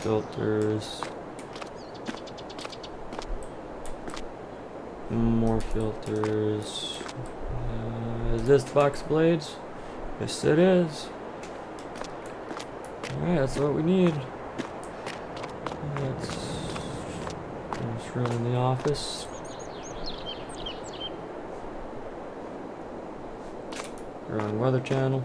Filters. More filters. Is this the box blades? Yes, it is. Alright, that's what we need. Let's run in the office. Wrong weather channel.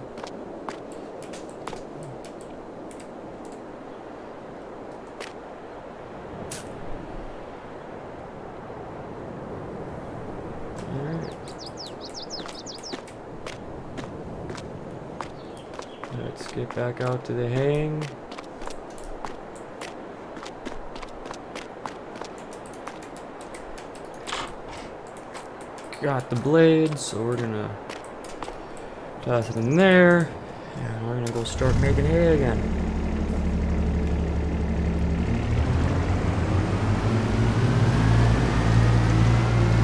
Let's get back out to the hang. Got the blades, so we're gonna toss it in there, and we're gonna go start making hay again.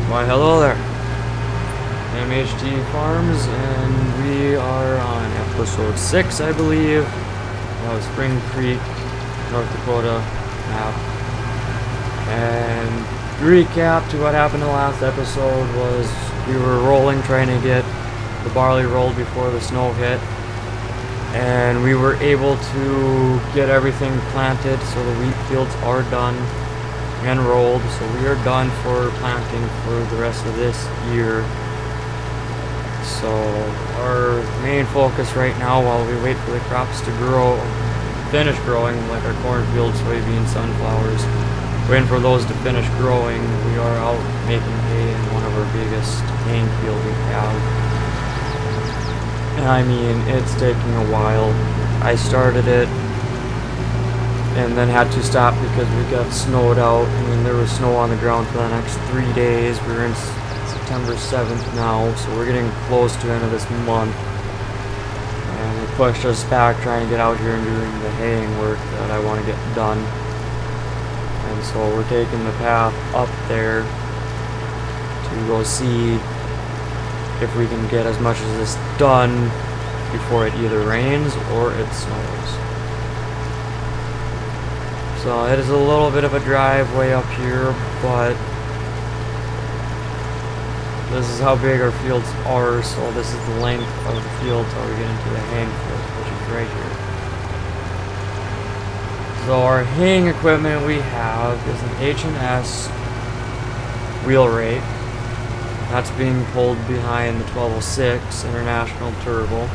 Why, hello there. MHD Farms, and we are on episode 6, I believe. That was Spring Creek, North Dakota map. And recap to what happened in the last episode was we were rolling, trying to get the barley rolled before the snow hit. And we were able to get everything planted, so the wheat fields are done and rolled. So we are done for planting for the rest of this year. So our main focus right now, while we wait for the crops to grow, finish growing, like our cornfields, soybeans, sunflowers, waiting for those to finish growing, we are out making hay in one of our biggest haying fields we have. And I mean, it's taking a while. I started it and then had to stop because we got snowed out. I mean, there was snow on the ground for the next 3 days. We're in September 7th now, so we're getting close to the end of this month. And it pushed us back trying to get out here and doing the haying work that I want to get done. And so we're taking the path up there to go see if we can get as much of this done before it either rains or it snows. So it is a little bit of a drive way up here, but this is how big our fields are, so this is the length of the field till we get into the haying field, which is right here. So our haying equipment we have is an H&S wheel rake. That's being pulled behind the 1206 International Turbo.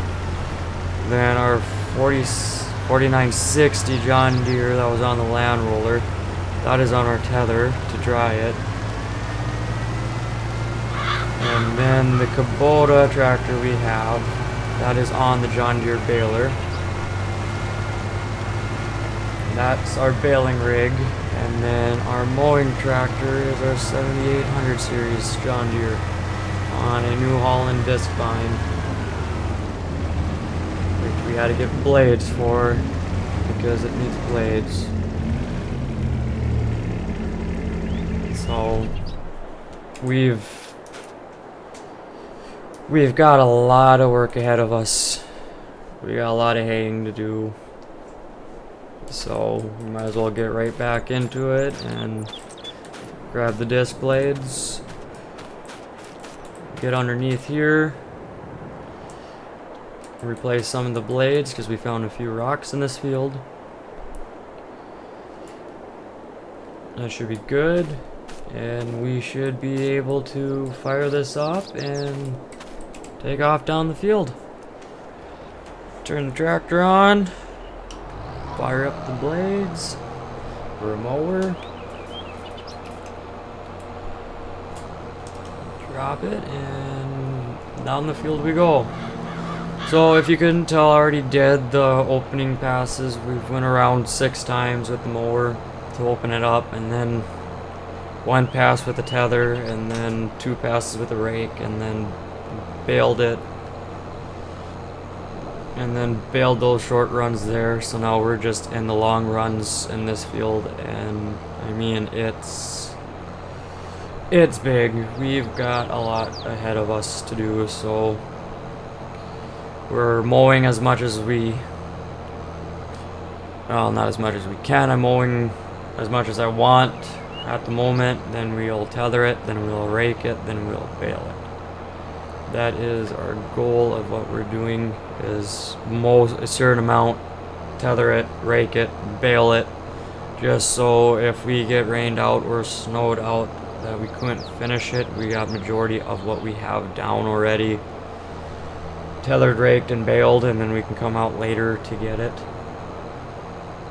Then our 4960 John Deere that was on the land roller, that is on our tether to dry it. And then the Kubota tractor we have, that is on the John Deere baler. That's our baling rig. And then our mowing tractor is our 7800 series John Deere on a New Holland disc vine, which we had to get blades for because it needs blades. So we've got a lot of work ahead of us. We got a lot of haying to do. So we might as well get right back into it and grab the disc blades, get underneath here, replace some of the blades because we found a few rocks in this field. That should be good, and we should be able to fire this up and take off down the field. Turn the tractor on. Fire up the blades for a mower. Drop it, and down the field we go. So if you couldn't tell, I already did the opening passes. We went around 6 times with the mower to open it up, and then 1 pass with the tether, and then 2 passes with the rake, and then baled it. And then bailed those short runs there, so now we're just in the long runs in this field, and I mean it's big. We've got a lot ahead of us to do, so we're mowing as much as we well, not as much as we can. I'm mowing as much as I want at the moment. Then we'll tether it, then we'll rake it, then we'll bale it. That is our goal of what we're doing, is mow a certain amount, tether it, rake it, bale it, just so if we get rained out or snowed out that we couldn't finish it, we got majority of what we have down already tethered, raked, and baled, and then we can come out later to get it.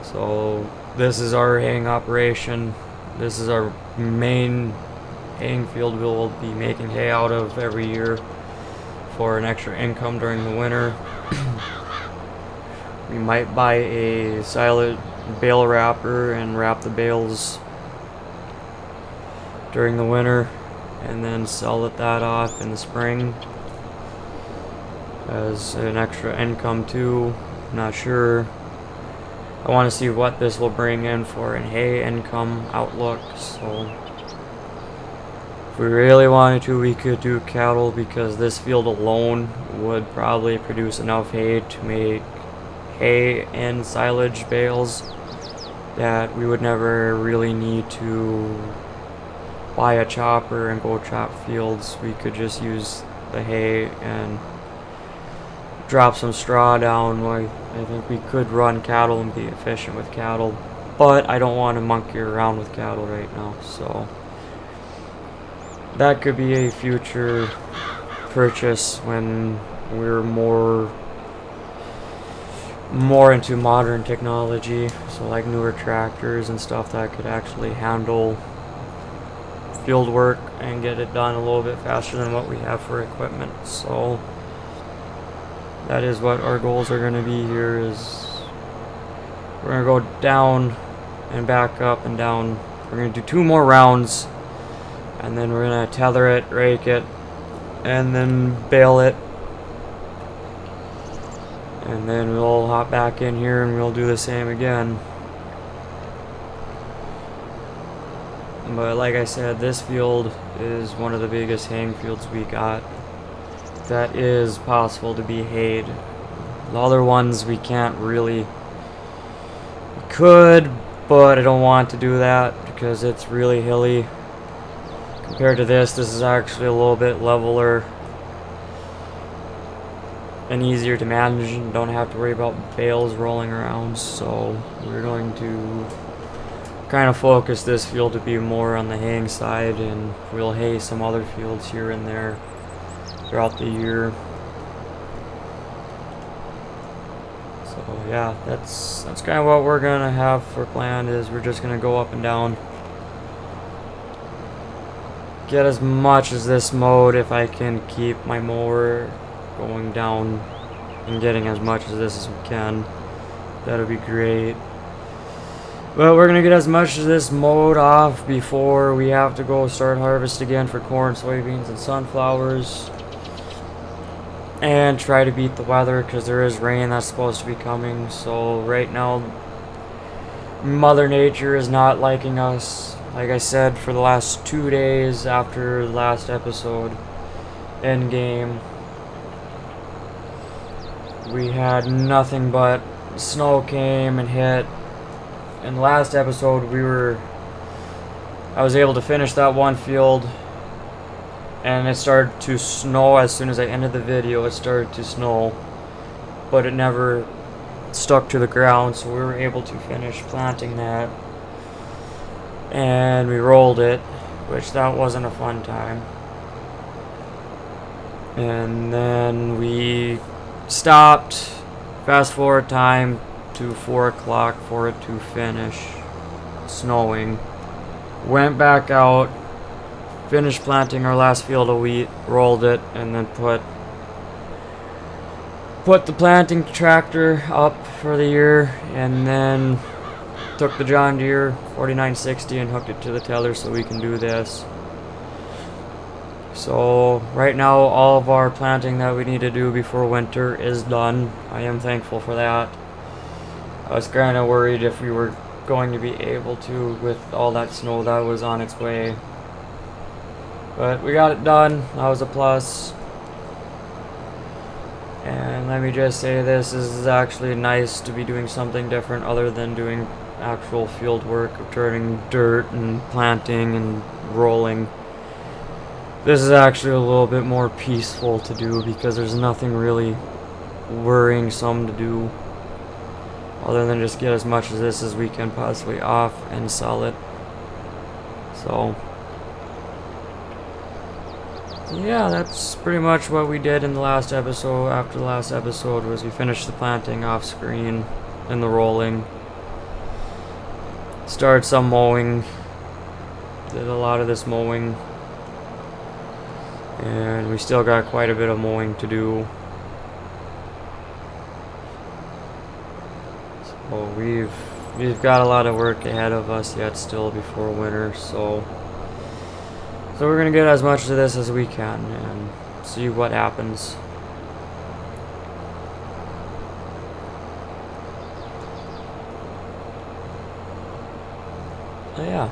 So this is our haying operation. This is our main haying field we'll be making hay out of every year for an extra income during the winter. We might buy a silage bale wrapper and wrap the bales during the winter and then sell that off in the spring as an extra income too. Not sure. I want to see what this will bring in for an hay income outlook. So if we really wanted to, we could do cattle, because this field alone would probably produce enough hay to make hay and silage bales that we would never really need to buy a chopper and go chop fields. We could just use the hay and drop some straw down. I think we could run cattle and be efficient with cattle, but I don't want to monkey around with cattle right now, so that could be a future purchase when we're more into modern technology, so like newer tractors and stuff that could actually handle field work and get it done a little bit faster than what we have for equipment. So that is what our goals are going to be here. Is we're going to go down and back up and down. We're going to do 2 more rounds, and then we're going to tether it, rake it, and then bale it, and then we'll hop back in here and we'll do the same again. But like I said, this field is one of the biggest haying fields we got that is possible to be hayed. The other ones we can't really. We could, but I don't want to do that because it's really hilly. Compared to this is actually a little bit leveler and easier to manage, and don't have to worry about bales rolling around. So we're going to kind of focus this field to be more on the haying side, and we'll hay some other fields here and there throughout the year. So yeah, that's kind of what we're gonna have for planned. Is we're just gonna go up and down, get as much as this mowed. If I can keep my mower going down and getting as much of this as we can, that'll be great. But we're gonna get as much of this mowed off before we have to go start harvest again for corn, soybeans, and sunflowers, and try to beat the weather, because there is rain that's supposed to be coming. So right now Mother Nature is not liking us. Like I said, for the last 2 days after the last episode, end game, we had nothing but snow came and hit. In the last episode, I was able to finish that one field, and it started to snow. As soon as I ended the video, it started to snow, but it never stuck to the ground, so we were able to finish planting that, and we rolled it, which that wasn't a fun time. And then we stopped, fast forward time to 4 o'clock for it to finish snowing. Went back out, finished planting our last field of wheat, rolled it, and then put the planting tractor up for the year, and then took the John Deere 4960 and hooked it to the tether so we can do this. So right now all of our planting that we need to do before winter is done. I am thankful for that. I was kind of worried if we were going to be able to with all that snow that was on its way. But we got it done. That was a plus. And let me just say this is actually nice to be doing something different other than doing actual field work of turning dirt and planting and rolling. This is actually a little bit more peaceful to do because there's nothing really worrisome to do other than just get as much of this as we can possibly off and sell it. So yeah, that's pretty much what we did in the last episode. After the last episode was we finished the planting off screen and the rolling. Started some mowing. Did a lot of this mowing. And we still got quite a bit of mowing to do. So we've got a lot of work ahead of us yet still before winter, so we're gonna get as much of this as we can and see what happens. Yeah.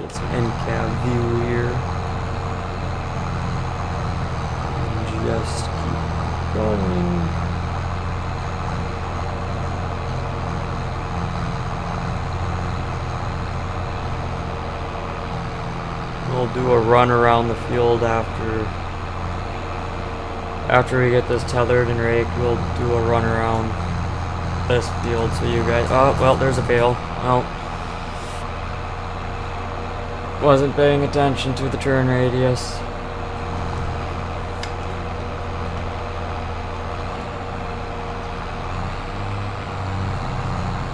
Get some in-cab view here. And just keep going. We'll do a run around the field after we get this tethered and raked. We'll do a run around this field so you guys. Oh well, there's a bale. Well, wasn't paying attention to the turn radius.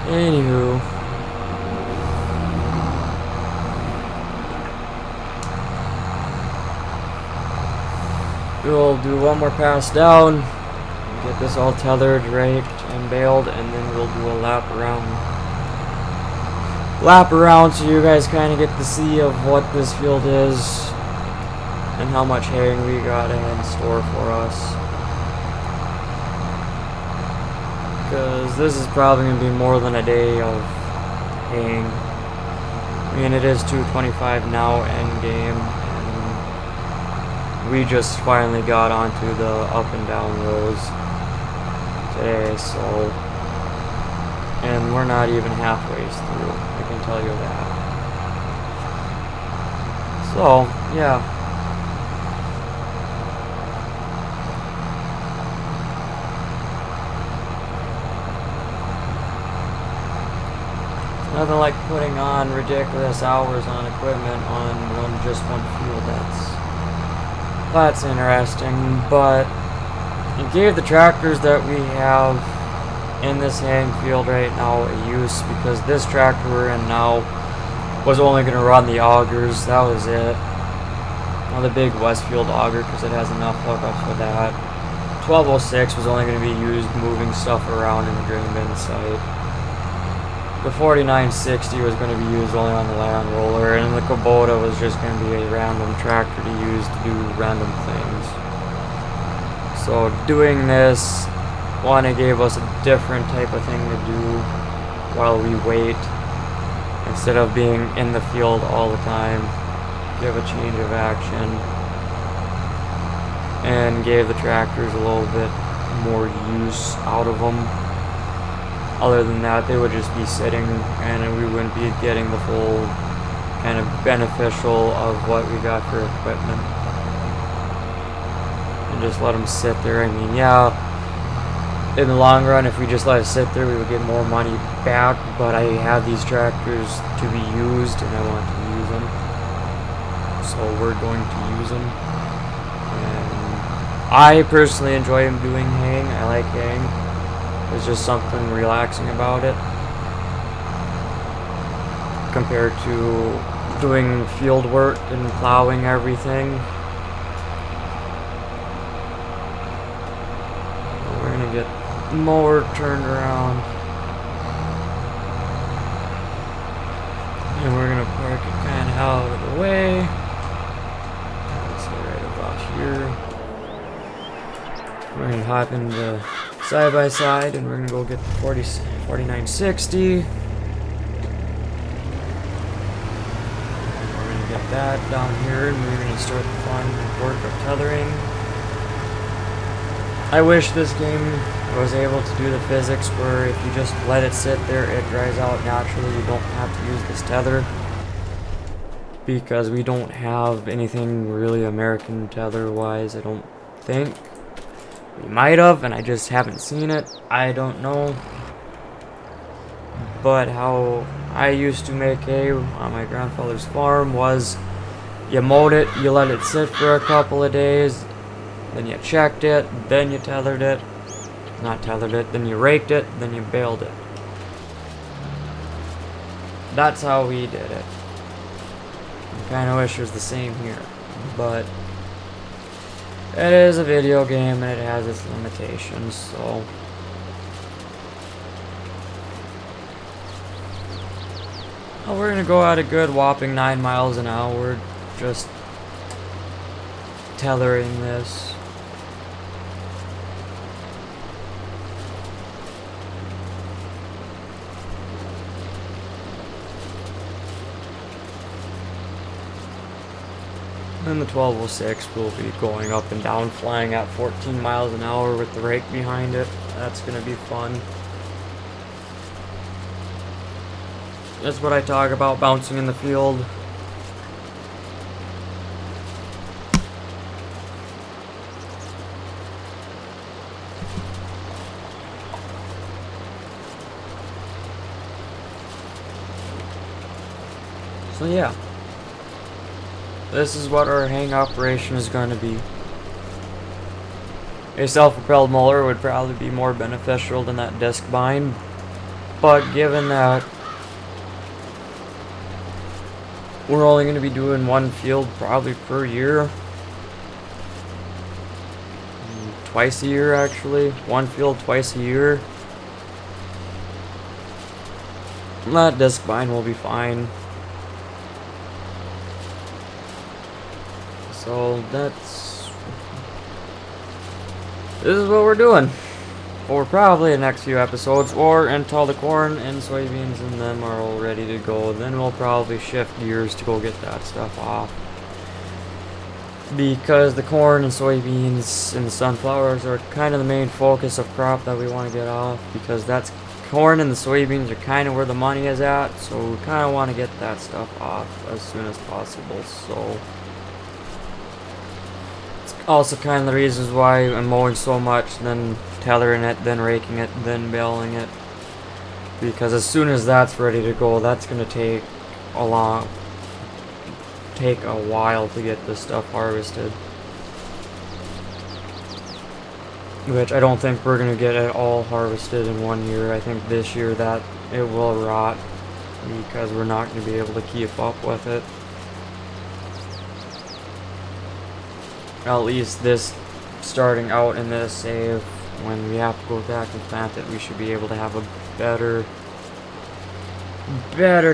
Anywho. We'll do one more pass down, get this all tethered, raked, and baled, and then we'll do a lap around so you guys kind of get to see of what this field is and how much haying we got in store for us. Because this is probably going to be more than a day of haying. I mean, it is 2:25 now end game. We just finally got onto the up and down rows today, so, and we're not even halfway through, I can tell you that. So, yeah. It's nothing like putting on ridiculous hours on equipment on just one field. That's interesting, but it gave the tractors that we have in this haying field right now a use, because this tractor we're in now was only going to run the augers. That was it. Now the big Westfield auger, because it has enough hookups for that. 1206 was only going to be used moving stuff around in the grain bin site. The 4960 was going to be used only on the land roller, and the Kubota was just going to be a random tractor to use to do random things. So doing this, one, it gave us a different type of thing to do while we wait, instead of being in the field all the time. Give a change of action, and gave the tractors a little bit more use out of them. Other than that, they would just be sitting and we wouldn't be getting the full kind of beneficial of what we got for equipment. And just let them sit there. I mean, yeah, in the long run, if we just let it sit there, we would get more money back, but I have these tractors to be used and I want to use them. So we're going to use them. And I personally enjoy doing haying. I like haying. There's just something relaxing about it compared to doing field work and plowing everything. We're gonna get more turned around, and we're gonna park it kind of out of the way. Let's get right about here. We're gonna hop into side by side and we're gonna go get the 4960. We're gonna get that down here and we're gonna start the fun work of tethering. I wish this game was able to do the physics where if you just let it sit there, it dries out naturally. You don't have to use this tether. Because we don't have anything really American tether-wise, I don't think. We might have, and I just haven't seen it. I don't know. But how I used to make hay on my grandfather's farm was you mowed it, you let it sit for a couple of days, then you checked it, then you tethered it. Not tethered it, then you raked it, then you baled it. That's how we did it. I kinda wish it was the same here, but it is a video game and it has its limitations, so. Well, we're gonna go at a good whopping 9 miles an hour, just tethering this. And the 1206 will be going up and down, flying at 14 miles an hour with the rake behind it. That's gonna be fun. That's what I talk about, bouncing in the field. So yeah. This is what our hang operation is going to be. A self-propelled mower would probably be more beneficial than that disc bind, but given that we're only going to be doing one field probably per year, twice a year actually, one field twice a year, that disc bind will be fine. So this is what we're doing for probably the next few episodes, or until the corn and soybeans and them are all ready to go. Then we'll probably shift gears to go get that stuff off, because the corn and soybeans and the sunflowers are kind of the main focus of crop that we want to get off, because that's corn and the soybeans are kind of where the money is at, so we kind of want to get that stuff off as soon as possible. So also kind of the reasons why I'm mowing so much, then tethering it, then raking it, then baling it. Because as soon as that's ready to go, that's going to take a while to get this stuff harvested. Which I don't think we're going to get it all harvested in 1 year. I think this year that it will rot, because we're not going to be able to keep up with it. At least this, starting out in this save, when we have to go back and plant it, we should be able to have a better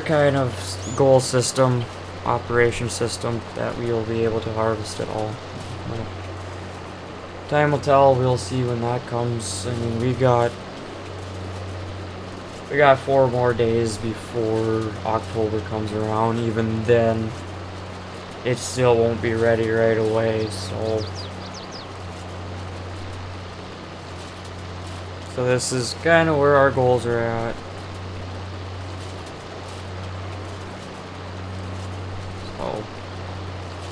kind of goal system, operation system, that we will be able to harvest it all. But time will tell, we'll see when that comes. I mean, we got 4 more days before October comes around. Even then, it still won't be ready right away, so this is kind of where our goals are at. So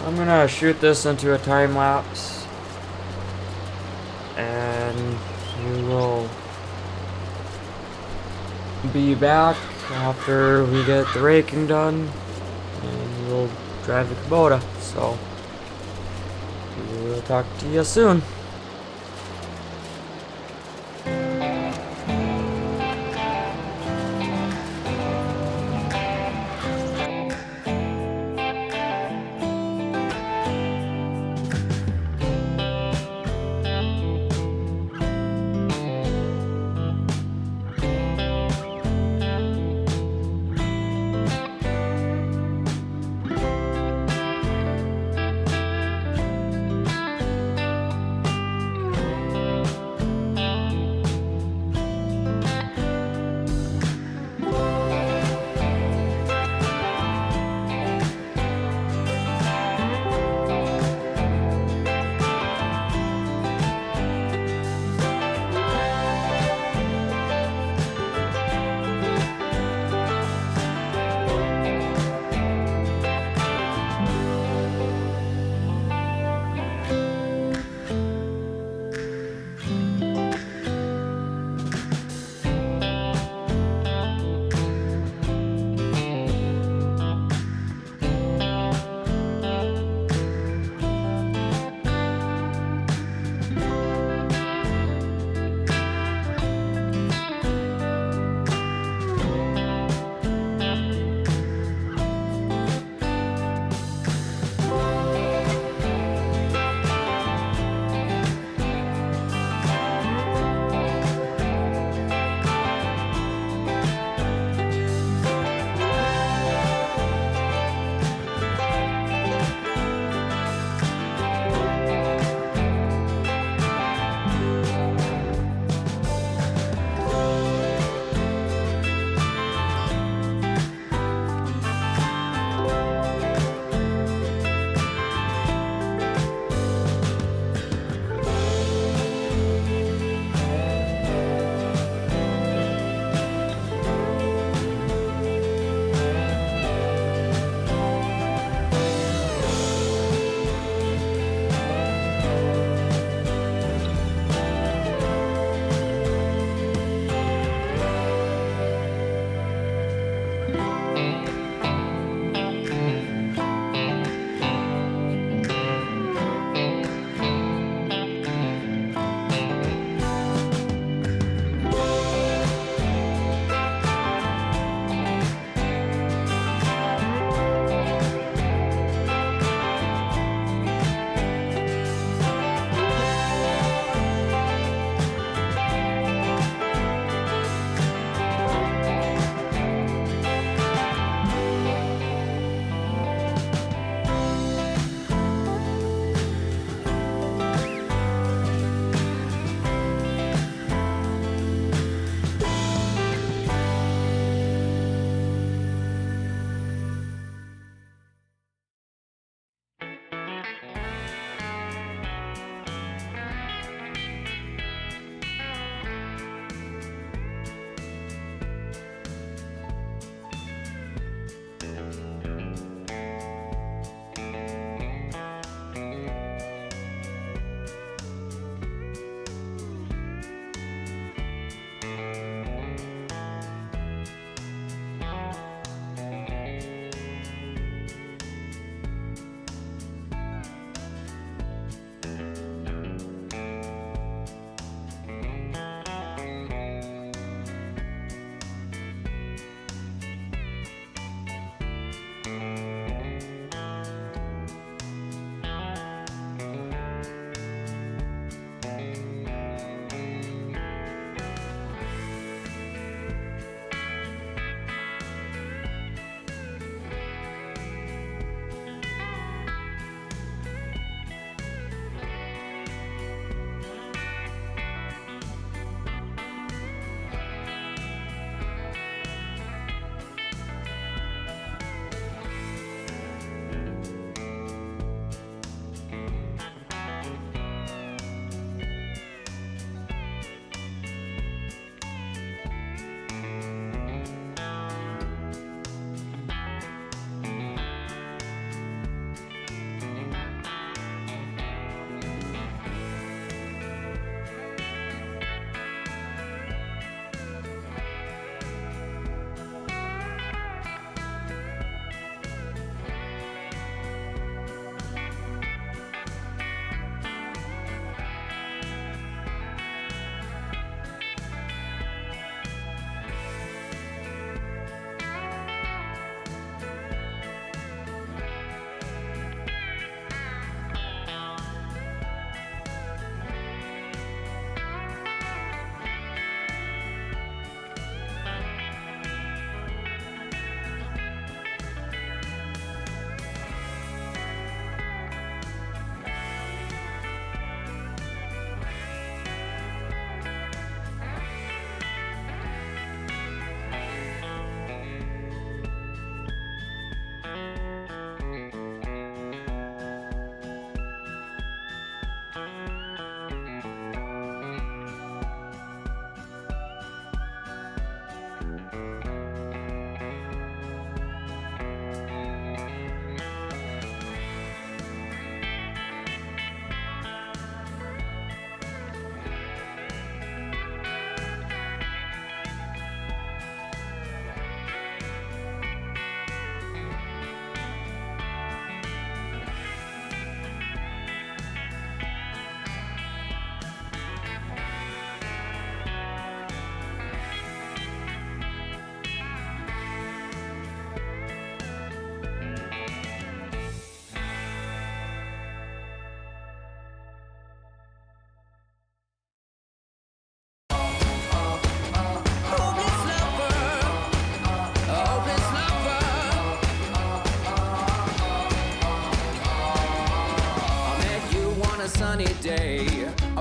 I'm gonna shoot this into a time lapse, and we will be back after we get the raking done, and we'll drive the Kubota. So we'll talk to you soon.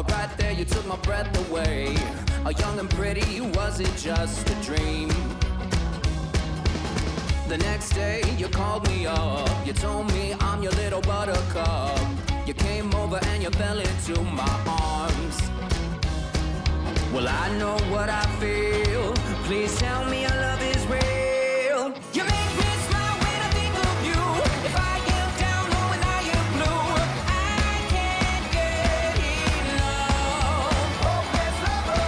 Right there, you took my breath away. Young and pretty, was it just a dream? The next day, you called me up. You told me I'm your little buttercup. You came over and you fell into my arms. Well, I know what I feel. Please tell me your love is real. You make me smile when I think of you. If I am down knowing that you're blue, I can't get enough.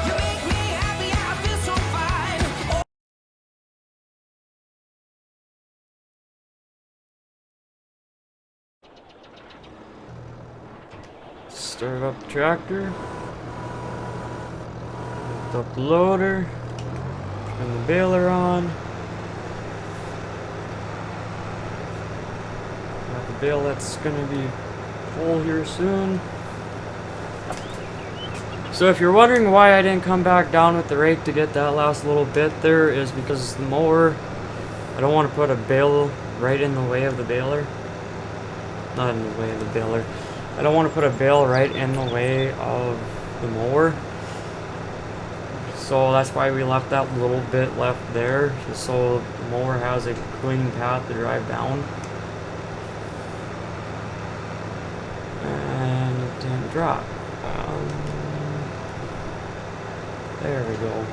You make me happy, I feel so fine. Start up the tractor. Lift up the loader. Turn the baler on. Got the bale that's gonna be full here soon. So if you're wondering why I didn't come back down with the rake to get that last little bit there, is because the mower, I don't want to put a bale right in the way of the baler. Not in the way of the baler. I don't want to put a bale right in the way of the mower. So that's why we left that little bit left there, just so the mower has a clean path to drive down. And it didn't drop. There we go.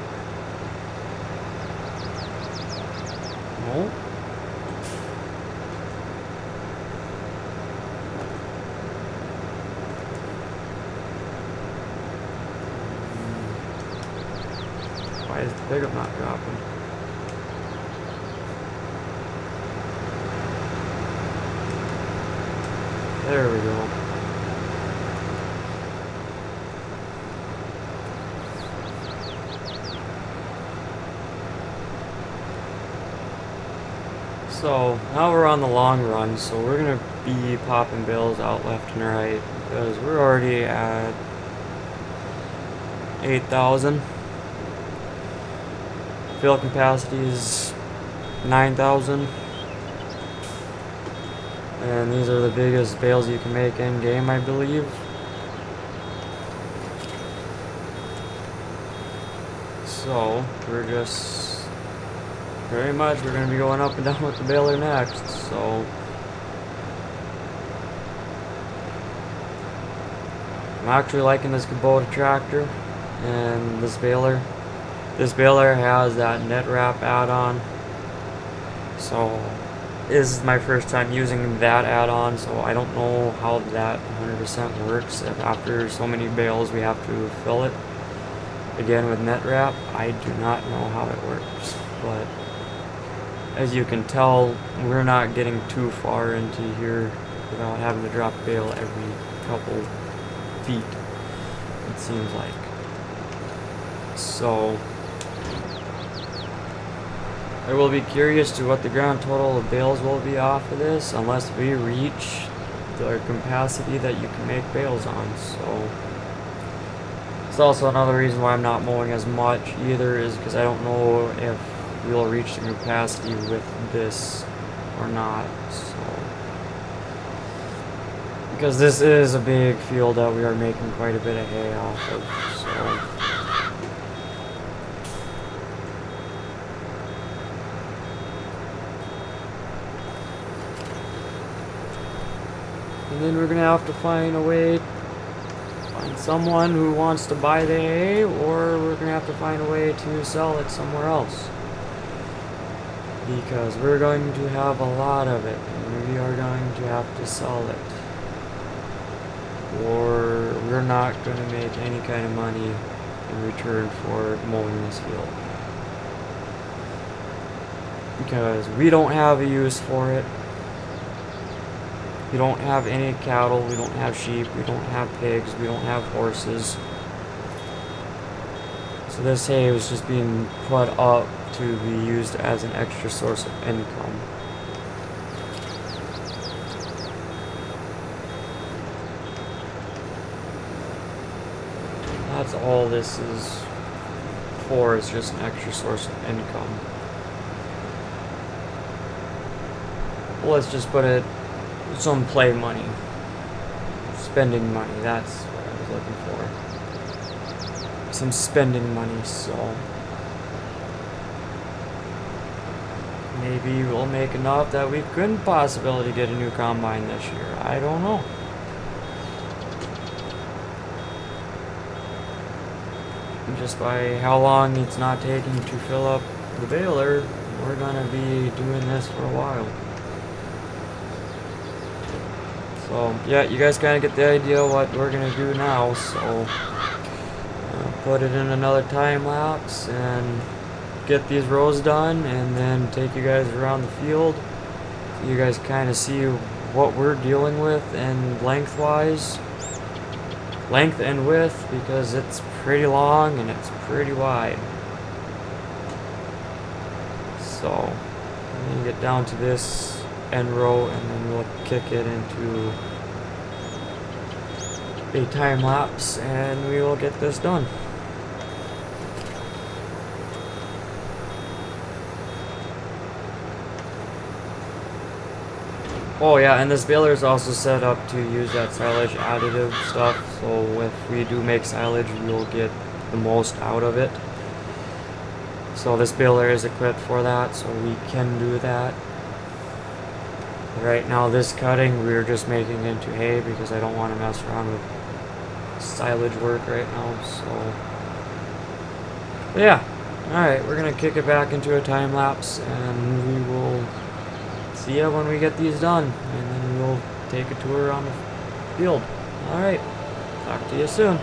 No. Why is the pickup not dropping? There we go. So now we're on the long run, so we're gonna be popping bales out left and right because we're already at 8,000. Fill capacity is 9,000. And these are the biggest bales you can make in game, I believe. So we're just pretty much we're gonna be going up and down with the baler next. So I'm actually liking this Kubota tractor and this baler. This baler has that net wrap add-on, so this is my first time using that add-on, so I don't know how that 100% works. If after so many bales we have to fill it again with net wrap, I do not know how it works. But as you can tell, we're not getting too far into here without having to drop a bale every couple feet, it seems like. So I will be curious to what the grand total of bales will be off of this, unless we reach the capacity that you can make bales on. So it's also another reason why I'm not mowing as much either, is because I don't know if we'll reach the capacity with this or not. So because this is a big field that we are making quite a bit of hay off of. So and then we're gonna have to find a way, find someone who wants to buy the hay, or we're gonna have to find a way to sell it somewhere else. Because we're going to have a lot of it, and we are going to have to sell it. Or we're not gonna make any kind of money in return for mowing this field. Because we don't have a use for it. We don't have any cattle, we don't have sheep, we don't have pigs, we don't have horses. So this hay was just being put up to be used as an extra source of income. That's all this is for, is just an extra source of income. Well, let's just put it, some play money. Spending money, that's what I was looking for. some spending money, so maybe we'll make enough that we couldn't possibly get a new combine this year. I don't know. Just by how long it's not taking to fill up the baler, we're gonna be doing this for a while. So yeah, you guys kind of get the idea what we're gonna do now. So put it in another time lapse and get these rows done, and then take you guys around the field so you guys kind of see what we're dealing with, and length and width, because it's pretty long and it's pretty wide. So I'm gonna get down to this end row, and then we'll kick it into a time lapse, and we will get this done. Oh yeah, and this baler is also set up to use that silage additive stuff, so if we do make silage, we'll get the most out of it. So this baler is equipped for that, so we can do that. Right now, this cutting, we're just making into hay because I don't want to mess around with silage work right now, so. But yeah, alright, we're going to kick it back into a time lapse, and we will see ya when we get these done, and then we'll take a tour around the field. Alright, talk to you soon.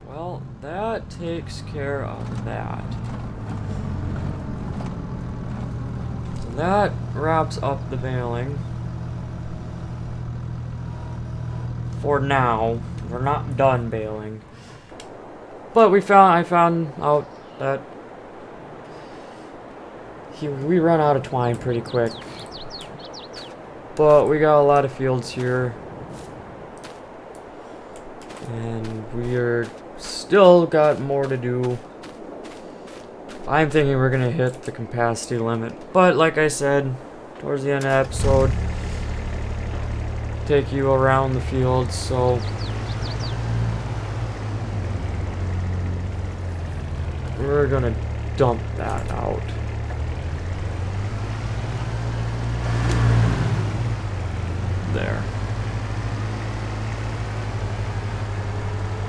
Well, that takes care of that. So that wraps up the baling. For now. We're not done baling. But I found out that we run out of twine pretty quick. But we got a lot of fields here. And we're still got more to do. I'm thinking we're gonna hit the capacity limit. But like I said, towards the end of the episode, take you around the fields, so we're gonna dump that out. There.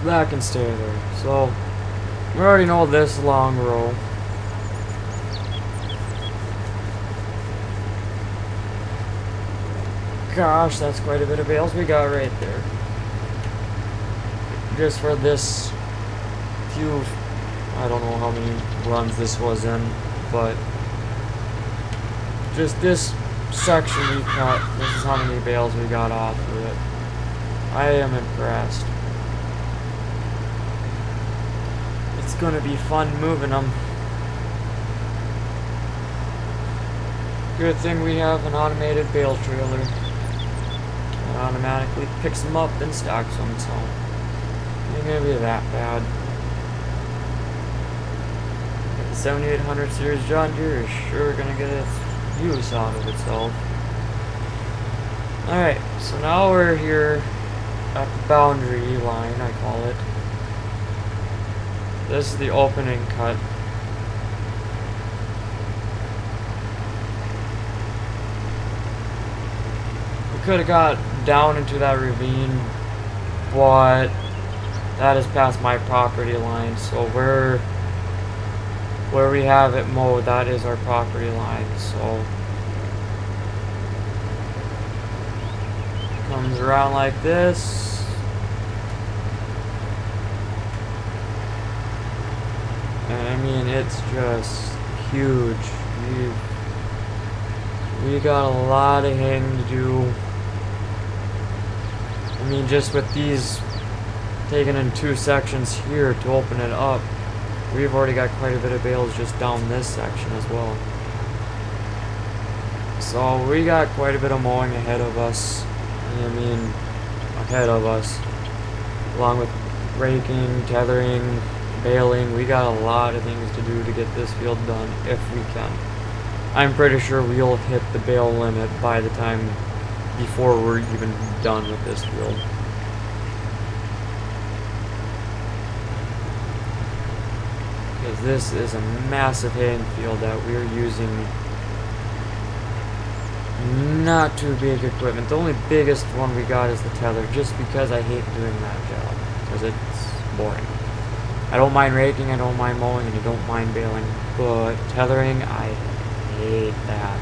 That can stay there. So, we already know this long row. Gosh, that's quite a bit of bales we got right there. Just for this few, I don't know how many runs this was in, but just this section we cut, this is how many bales we got off of it. I am impressed. It's gonna be fun moving them. Good thing we have an automated bale trailer. It automatically picks them up and stacks them, so it ain't gonna be that bad. The 7800 series John Deere is sure gonna get its use out of itself. Alright, so now we're here at the boundary line, I call it. This is the opening cut. We could have got down into that ravine, but that is past my property line, so where we have it mowed, that is our property line, so comes around like this. And I mean, it's just huge. We got a lot of haying to do. I mean, just with these taken in two sections here to open it up, we've already got quite a bit of bales just down this section as well. So we got quite a bit of mowing ahead of us. I mean, ahead of us. Along with raking, tethering, baling, we got a lot of things to do to get this field done if we can. I'm pretty sure we'll hit the bale limit by the time before we're even done with this field. Because this is a massive haying field that we're using not too big equipment. The only biggest one we got is the tether, just because I hate doing that job, because it's boring. I don't mind raking, I don't mind mowing, and I don't mind baling, but tethering, I hate that.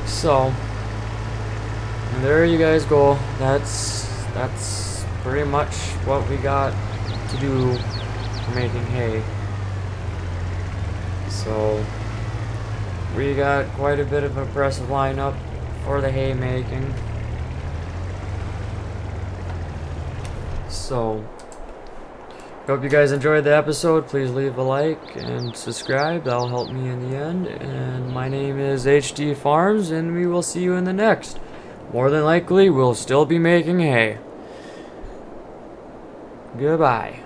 So, and there you guys go. That's pretty much what we got to do for making hay. So, we got quite a bit of an impressive lineup for the hay making. So, hope you guys enjoyed the episode. Please leave a like and subscribe. That'll help me in the end. And my name is HD Farms, and we will see you in the next. More than likely, we'll still be making hay. Goodbye.